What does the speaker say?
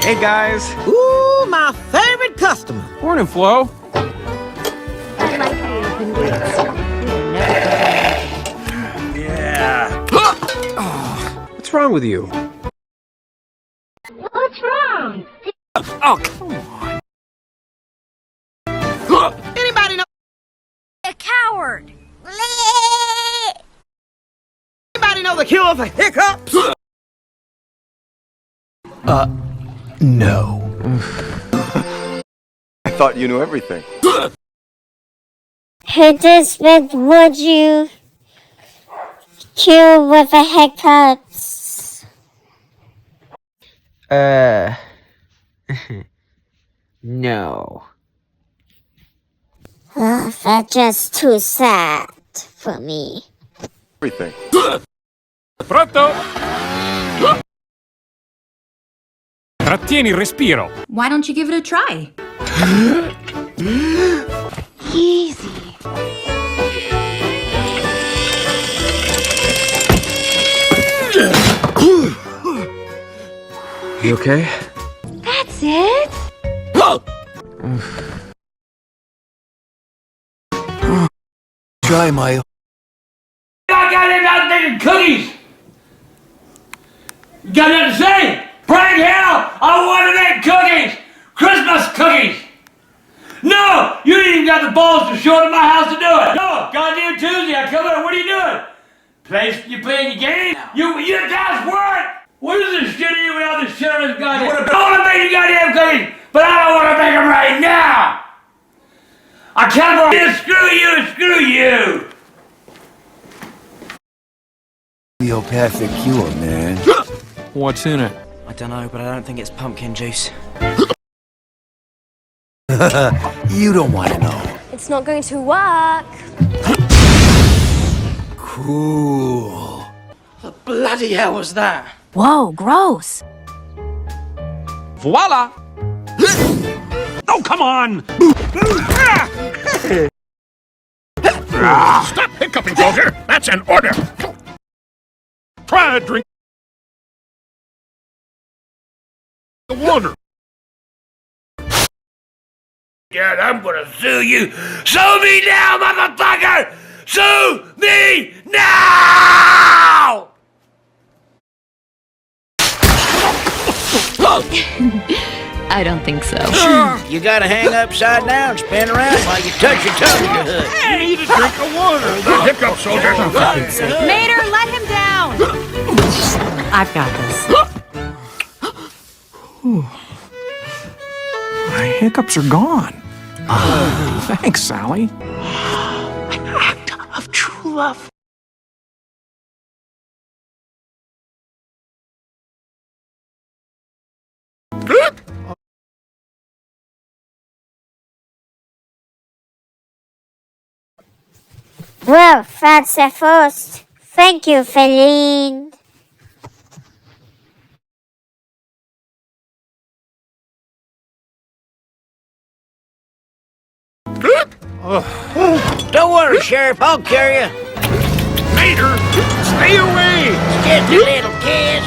Hey, guys. Ooh, my favorite customer. Morning, Flo. Yeah. What's wrong with you? What's wrong? Oh, come on. Anybody know? A coward. Anybody know the cure for hiccups? No. I thought you knew everything. Who just would you cure with the hiccups? No. Oh, that's just too sad for me. Everything. Pronto? Trattieni il respiro. Why don't you give it a try? Easy. You okay? That's it. Try my... I got it out making cookies! You got nothing to say? Prank hell! I want to make cookies! Christmas cookies! No! You ain't even got the balls to show up at my house to do it! No! Goddamn Tuesday, I come in, what are you doing? You playing your game? You guys work! What is this shit you without this shit on this goddamn... I want to make the goddamn cookies, but I don't want to make them right now! I can't believe screw you, screw you! Homeopathic cure, man. What's in it? I don't know, but I don't think it's pumpkin juice. You don't want to know. It's not going to work. Cool. What the bloody hell was that? Whoa, gross. Voila! Oh, come on! Stop hiccuping, soldier! That's an order! Try a drink of water. God, I'm gonna sue you! Sue me now, motherfucker! Sue me now! I don't think so. You gotta hang upside down, spin around while you touch your tongue to the hood. You need a drink of water. The hiccup, soldier. Mater, let him down! I've got this. My hiccups are gone. Thanks, Sally. An act of true love. Well, that's a first. Thank you, Feline. Don't worry, Sheriff, I'll carry you. Mater, stay away. Just a little kiss.